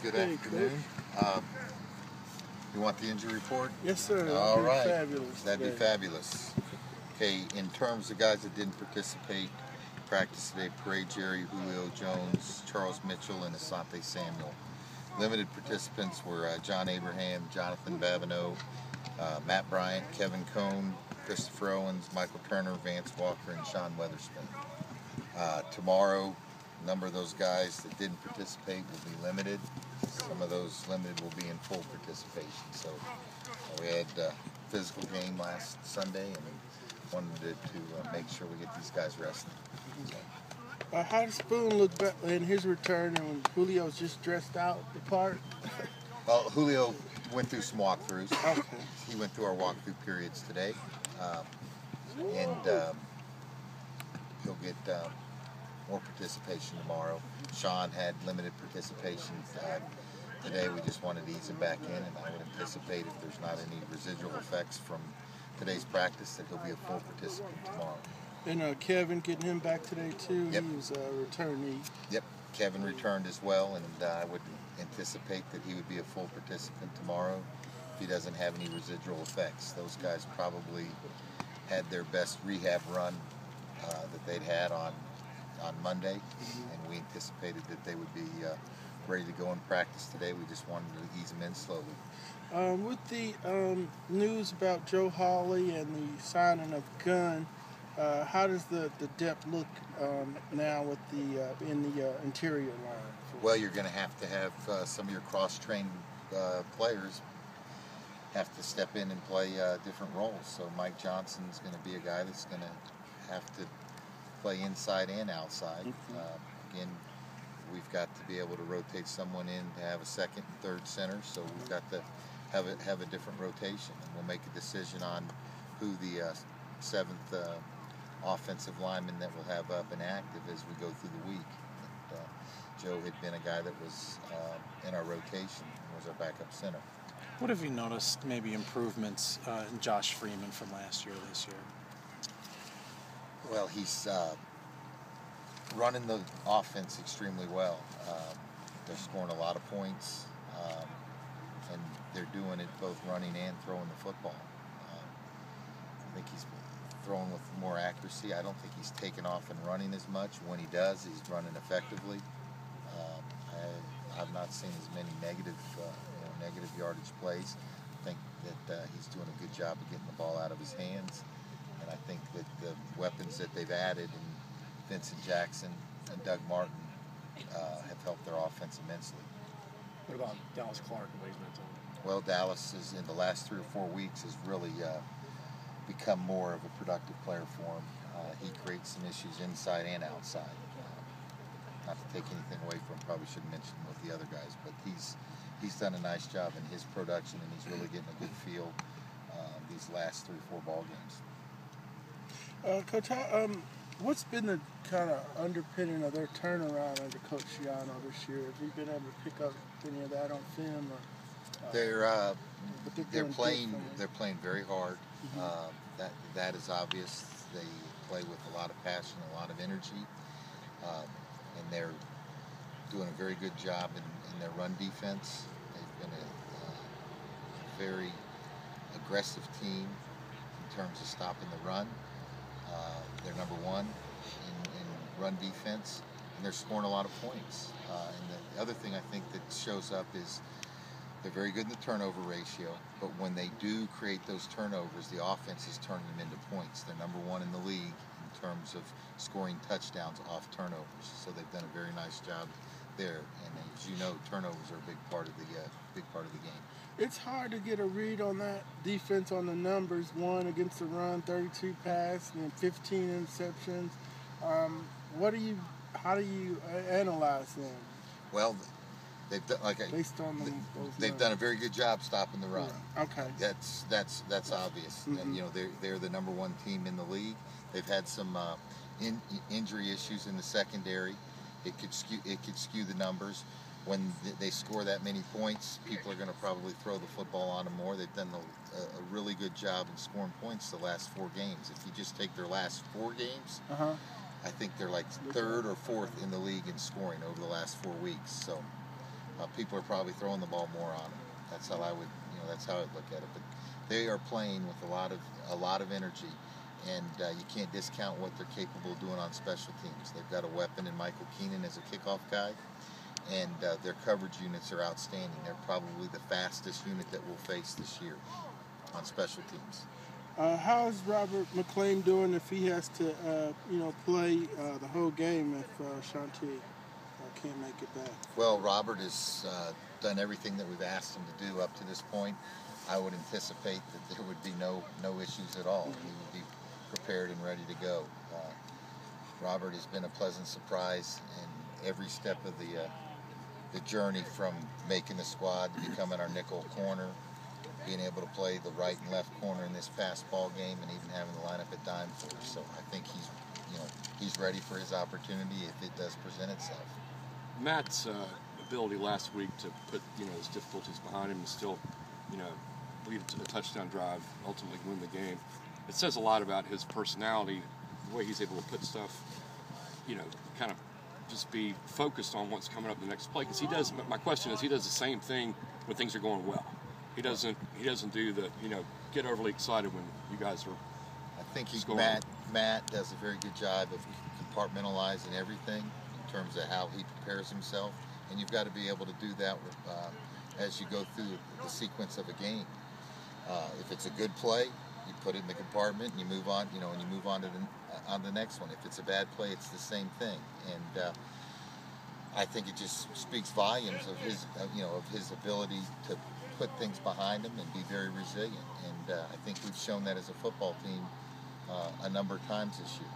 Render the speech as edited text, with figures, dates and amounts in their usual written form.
Good afternoon. You want the injury report? Yes, sir. All right. Fabulous. That'd be fabulous. Okay, in terms of guys that didn't participate in practice today, Parade Jerry, Julio Jones, Charles Mitchell, and Asante Samuel. Limited participants were John Abraham, Jonathan Babineau, Matt Bryant, Kevin Cohn, Christopher Owens, Michael Turner, Vance Walker, and Sean Weatherspoon. Tomorrow, a number of those guys that didn't participate will be limited. Some of those limited will be in full participation. So we had a physical game last Sunday, and we wanted to make sure we get these guys rested. So. How did Spoon look in his return, and when Julio's just dressed out the part? Well, Julio went through some walkthroughs. Okay. He went through our walkthrough periods today, and he'll get more participation tomorrow. Sean had limited participation today. We just wanted to ease him back in, and I would anticipate if there's not any residual effects from today's practice that he'll be a full participant tomorrow. And Kevin, getting him back today too. Yep. He was a returnee. Yep, Kevin returned as well, and I would anticipate that he would be a full participant tomorrow if he doesn't have any residual effects. Those guys probably had their best rehab run that they'd had on Monday, and we anticipated that they would be ready to go in practice today. We just wanted to ease them in slowly. With the news about Joe Hawley and the signing of Gunn, how does the depth look now with in the interior line? Well, you're going to have some of your cross-trained players have to step in and play different roles. So Mike Johnson's going to be a guy that's going to have to play inside and outside. Again, we've got to be able to rotate someone in to have a second and third center, so we've got to have a different rotation, and we'll make a decision on who the seventh offensive lineman that we'll have up and active as we go through the week. And, Joe had been a guy that was in our rotation and was our backup center. What have you noticed maybe improvements in Josh Freeman from last year this year? Well, he's running the offense extremely well. They're scoring a lot of points, and they're doing it both running and throwing the football. I think he's throwing with more accuracy. I don't think he's taken off and running as much. When he does, he's running effectively. I've not seen as many negative yardage plays. I think that he's doing a good job of getting the ball out of his hands. And I think that the weapons that they've added in Vincent Jackson and Doug Martin have helped their offense immensely. What about Dallas Clark and what he's meant to him? Well, Dallas is in the last 3 or 4 weeks has really become more of a productive player for him. He creates some issues inside and outside. Not to take anything away from him, probably shouldn't mention him with the other guys, but he's done a nice job in his production, and he's really getting a good feel these last 3 or 4 ball games. Coach, what's been the kind of underpinning of their turnaround under Coach Schiano this year? Have you been able to pick up any of that on film? They're playing very hard. That is obvious. They play with a lot of passion, a lot of energy, and they're doing a very good job in their run defense. They've been a very aggressive team in terms of stopping the run. They're number 1 in run defense, and they're scoring a lot of points. And the other thing I think that shows up is they're very good in the turnover ratio, but when they do create those turnovers, the offense is turning them into points. They're number 1 in the league in terms of scoring touchdowns off turnovers. So they've done a very nice job there. And as you know, turnovers are a big part of the game. It's hard to get a read on that defense on the numbers. 1 against the run, 32 pass, and then 15 interceptions. How do you analyze them? Well, they've done they've done a very good job stopping the run. Okay. That's obvious. Mm-hmm. You know, they're the number 1 team in the league. They've had some injury issues in the secondary. It could skew the numbers. When they score that many points, people are going to probably throw the football on them more. They've done a really good job in scoring points the last 4 games. If you just take their last 4 games, I think they're like 3rd or 4th in the league in scoring over the last 4 weeks. So people are probably throwing the ball more on them. That's how I would, that's how I'd look at it. But they are playing with a lot of energy, and you can't discount what they're capable of doing on special teams. They've got a weapon in Michael Keenan as a kickoff guy, and their coverage units are outstanding. They're probably the fastest unit that we'll face this year on special teams. How is Robert McClain doing if he has to, play the whole game if Shantae can't make it back? Well, Robert has done everything that we've asked him to do up to this point. I would anticipate that there would be no issues at all. He would be prepared and ready to go. Robert has been a pleasant surprise in every step of the journey, from making the squad to becoming our nickel corner, being able to play the right and left corner in this past ball game, and even having the lineup at dime for us. So I think he's ready for his opportunity if it does present itself. Matt's ability last week to put his difficulties behind him and still lead to a touchdown drive, ultimately win the game. It says a lot about his personality, the way he's able to put stuff, kind of just be focused on what's coming up the next play. Because he does. My question is, he does the same thing when things are going well. He doesn't do the get overly excited when you guys are. I think Matt does a very good job of compartmentalizing everything in terms of how he prepares himself, and you've got to be able to do that as you go through the sequence of a game. If it's a good play, you put it in the compartment and you move on. And you move on to the next one. If it's a bad play, it's the same thing. And I think it just speaks volumes of his ability to put things behind him and be very resilient. And I think we've shown that as a football team a number of times this year.